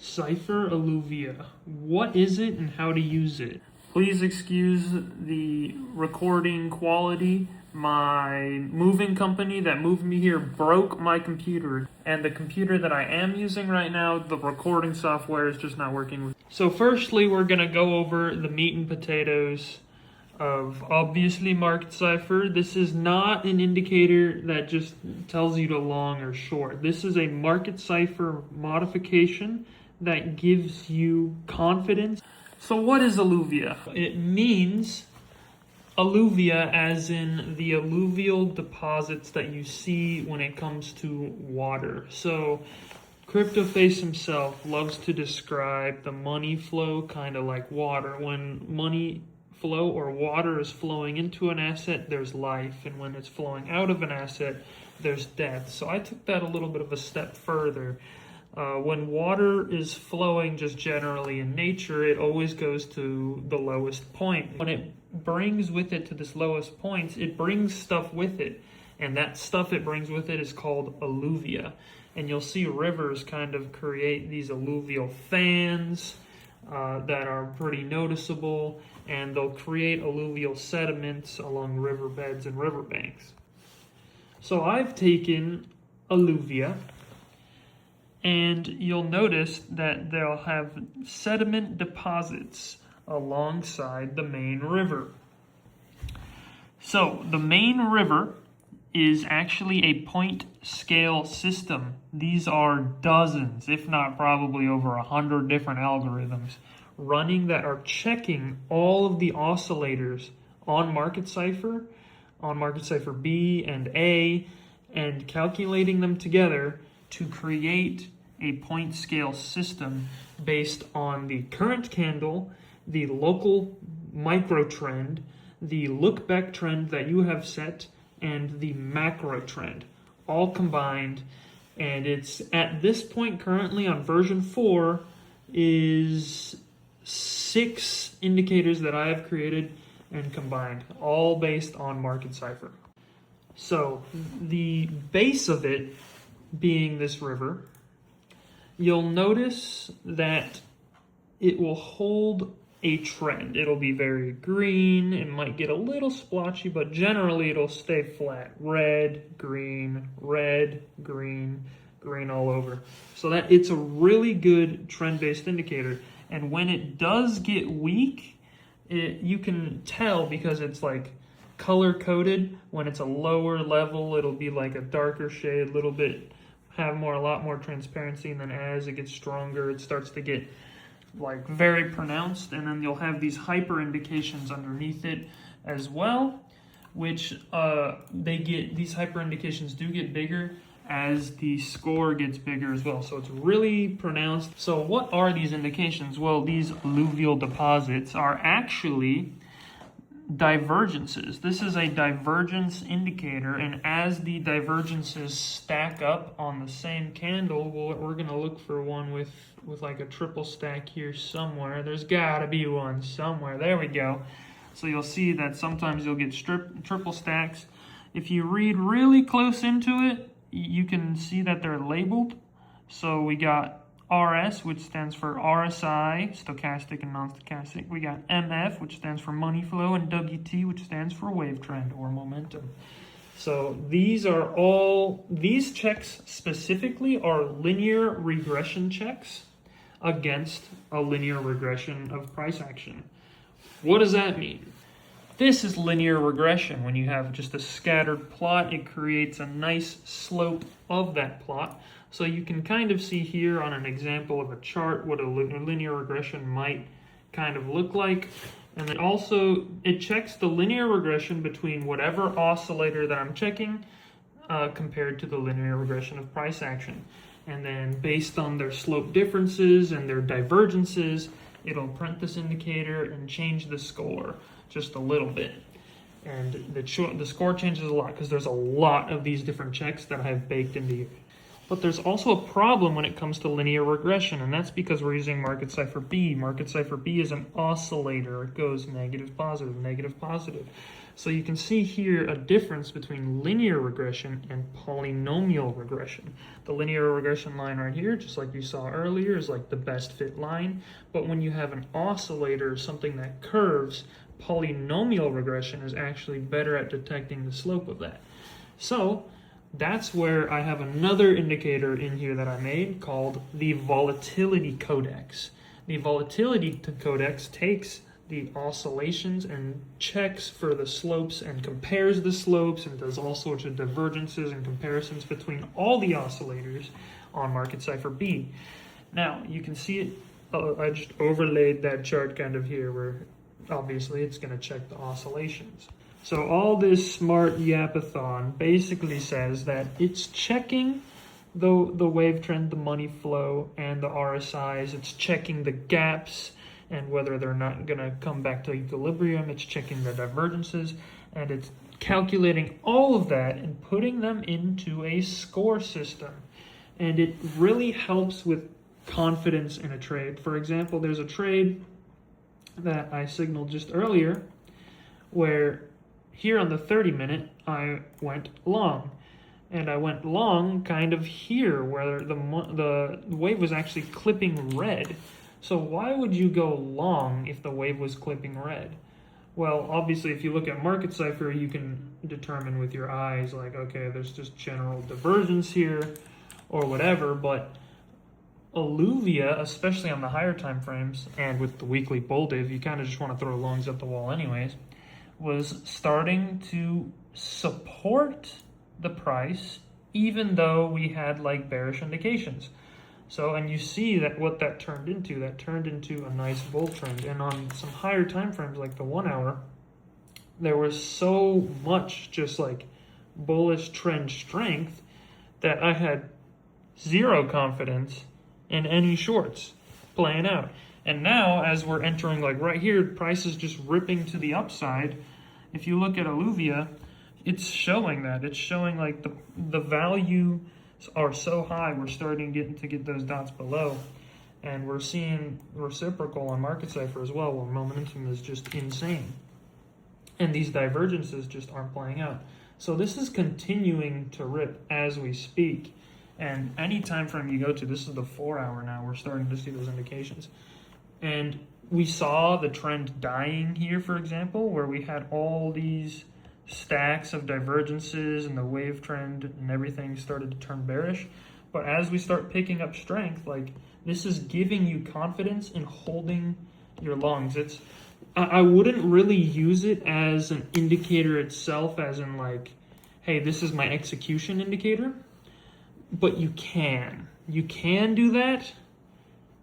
Cipher Alluvia. What is it and how to use it? Please excuse the recording quality. My moving company that moved me here broke my computer, and the computer that I am using right now, the recording software is just not working. So firstly, we're gonna go over the meat and potatoes of obviously marked cipher. This is not an indicator that just tells you to long or short. This is a market cipher modification that gives you confidence. So what is alluvia? It means alluvia as in the alluvial deposits that you see when it comes to water. So Cryptoface himself loves to describe the money flow kind of like water. When money flow or water is flowing into an asset, there's life, and when it's flowing out of an asset, there's death. So I took that a little bit of a step further. When water is flowing just generally in nature, it always goes to the lowest point. When it brings with it to this lowest point, it brings stuff with it, and that stuff it brings with it is called alluvia. And you'll see rivers kind of create these alluvial fans that are pretty noticeable, and they'll create alluvial sediments along riverbeds and riverbanks. So I've taken alluvia, and you'll notice that they'll have sediment deposits alongside the main river. So the main river is actually a point scale system. These are dozens, if not probably over 100 different algorithms running that are checking all of the oscillators on market cipher B and A, and calculating them together to create a point scale system based on the current candle, the local micro trend, the look back trend that you have set, and the macro trend, all combined. And it's at this point currently on version 4 is 6 indicators that I have created and combined, all based on market cipher. So the base of it being this river, you'll notice that it will hold a trend. It'll be very green. It might get a little splotchy, but generally it'll stay flat. Red, green, green all over. So that it's a really good trend-based indicator. And when it does get weak, you can tell because it's like color-coded. When it's a lower level, it'll be like a darker shade, a little bit, a lot more transparency. And then as it gets stronger, it starts to get like very pronounced, and then you'll have these hyper indications underneath it as well, which these hyper indications do get bigger as the score gets bigger as well. So it's really pronounced. So what are these indications? Well, these alluvial deposits are actually divergences. This is a divergence indicator, and as the divergences stack up on the same candle, we're going to look for one with like a triple stack here somewhere. There's got to be one somewhere. There we go. So you'll see that sometimes you'll get triple stacks. If you read really close into it, you can see that they're labeled. So we got RS, which stands for RSI, stochastic and non-stochastic. We got MF, which stands for money flow, and WT, which stands for wave trend or momentum. So these checks specifically are linear regression checks against a linear regression of price action. What does that mean? This is linear regression. When you have just a scattered plot, it creates a nice slope of that plot. So you can kind of see here on an example of a chart what a linear regression might kind of look like. And then also it checks the linear regression between whatever oscillator that I'm checking compared to the linear regression of price action. And then based on their slope differences and their divergences, it'll print this indicator and change the score just a little bit. And the score changes a lot because there's a lot of these different checks that I have baked into here. But there's also a problem when it comes to linear regression, and that's because we're using market cipher B. Market cipher B is an oscillator. It goes negative, positive, negative, positive. So you can see here a difference between linear regression and polynomial regression. The linear regression line right here, just like you saw earlier, is like the best fit line. But when you have an oscillator, something that curves, polynomial regression is actually better at detecting the slope of that. So that's where I have another indicator in here that I made called the volatility codex. The volatility codex takes the oscillations and checks for the slopes and compares the slopes and does all sorts of divergences and comparisons between all the oscillators on Market Cipher B. Now, you can see it, I just overlaid that chart kind of here where obviously it's going to check the oscillations. So all this smart yapathon basically says that it's checking the wave trend, the money flow, and the RSIs. It's checking the gaps and whether they're not going to come back to equilibrium. It's checking the divergences, and it's calculating all of that and putting them into a score system. And it really helps with confidence in a trade. For example, there's a trade that I signaled just earlier where here on the 30-minute I went long. And I went long kind of here where the wave was actually clipping red. So why would you go long if the wave was clipping red? Well, obviously, if you look at Market Cipher, you can determine with your eyes, like, okay, there's just general divergence here or whatever, but Alluvia, especially on the higher time frames and with the weekly bull div, you kind of just want to throw longs at the wall anyways, was starting to support the price even though we had like bearish indications. So, and you see that what that turned into a nice bull trend. And on some higher time frames like the 1 hour, there was so much just like bullish trend strength that I had zero confidence in any shorts playing out. And now as we're entering like right here, price is just ripping to the upside. If you look at Alluvia, it's showing that. It's showing like the value are so high, we're starting to get those dots below, and we're seeing reciprocal on Market Cipher as well, where momentum is just insane, and these divergences just aren't playing out. So this is continuing to rip as we speak, and any time frame you go to, this is the 4 hour now, we're starting to see those indications. And we saw the trend dying here, for example, where we had all these stacks of divergences and the wave trend and everything started to turn bearish. But as we start picking up strength, like this is giving you confidence in holding your longs. I wouldn't really use it as an indicator itself, as in like, hey, this is my execution indicator, but you can do that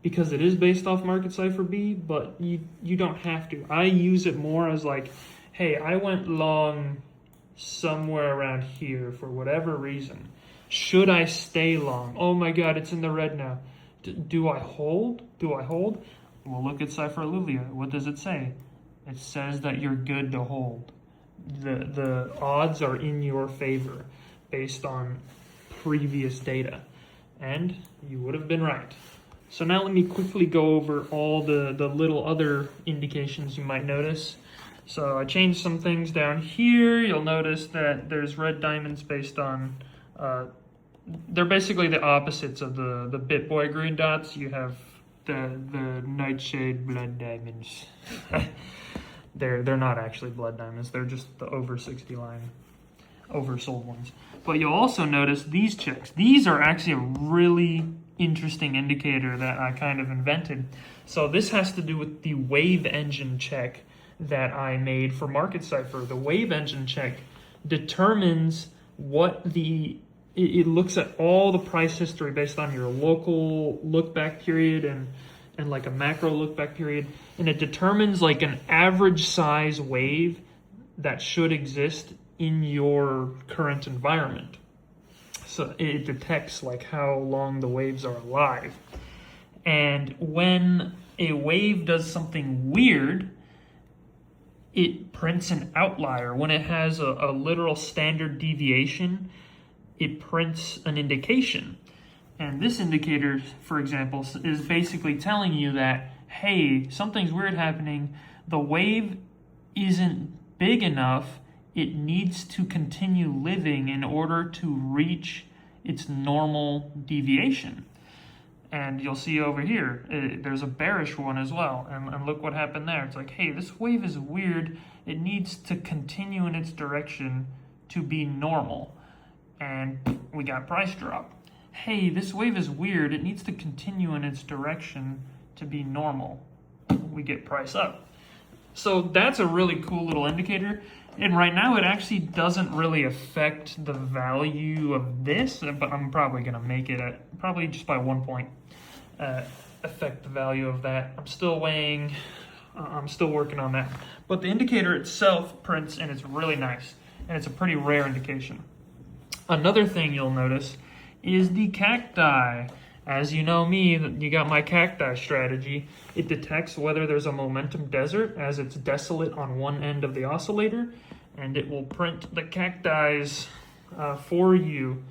because it is based off Market Cipher B, but you don't have to. I use it more as like, hey, I went long somewhere around here for whatever reason. Should I stay long? Oh my God, it's in the red now. Do I hold? Well, look at Cipher Alluvia. What does it say? It says that you're good to hold. The odds are in your favor based on previous data. And you would have been right. So now let me quickly go over all the little other indications you might notice. So I changed some things down here. You'll notice that there's red diamonds based on, they're basically the opposites of the BitBoy green dots. You have the Nightshade blood diamonds. They're not actually blood diamonds. They're just the over 60 line, oversold ones. But you'll also notice these checks. These are actually a really interesting indicator that I kind of invented. So this has to do with the wave engine check that I made for Market Cipher. The wave engine check determines what it looks at all the price history based on your local look back period and like a macro look back period, and it determines like an average size wave that should exist in your current environment. So it detects like how long the waves are alive. And when a wave does something weird, it prints an outlier. When it has a literal standard deviation, it prints an indication. And this indicator, for example, is basically telling you that, hey, something's weird happening. The wave isn't big enough it needs to continue living in order to reach its normal deviation. And you'll see over here, there's a bearish one as well. And look what happened there. It's like, hey, this wave is weird. It needs to continue in its direction to be normal. And we got price drop. Hey, this wave is weird. It needs to continue in its direction to be normal. We get price up. So that's a really cool little indicator. And right now it actually doesn't really affect the value of this, but I'm probably going to make it at probably just by 1 point affect the value of that. I'm still weighing, I'm still working on that. But the indicator itself prints and it's really nice, and it's a pretty rare indication. Another thing you'll notice is the cacti. As you know me, you got my cacti strategy. It detects whether there's a momentum desert as it's desolate on one end of the oscillator, and it will print the cacti's for you.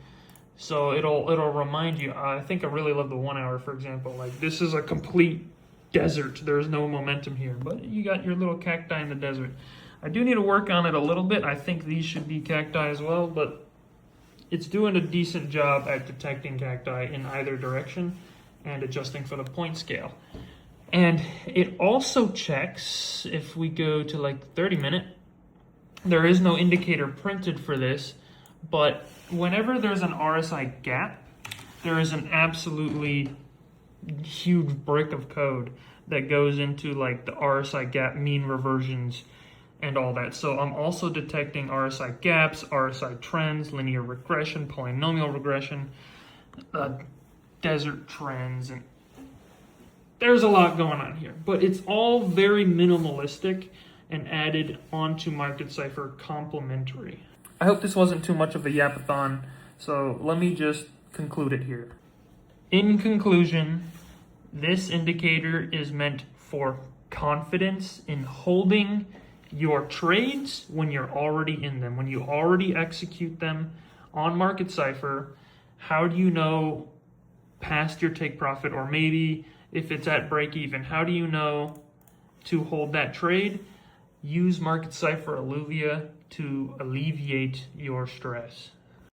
So it'll remind you. I think I really love the 1 hour, for example. Like, this is a complete desert. There's no momentum here, but you got your little cacti in the desert. I do need to work on it a little bit. I think these should be cacti as well, but it's doing a decent job at detecting cacti in either direction and adjusting for the point scale. And it also checks, if we go to like 30-minute, there is no indicator printed for this, but whenever there's an RSI gap, there is an absolutely huge brick of code that goes into like the RSI gap mean reversions and all that. So I'm also detecting RSI gaps, RSI trends, linear regression, polynomial regression, desert trends, and there's a lot going on here. But it's all very minimalistic and added onto Market Cipher complementary. I hope this wasn't too much of a yapathon, so let me just conclude it here. In conclusion, this indicator is meant for confidence in holding your trades when you're already in them, when you already execute them on Market Cipher. How do you know past your take profit, or maybe if it's at break even, how do you know to hold that trade? Use Market Cipher Alluvia to alleviate your stress.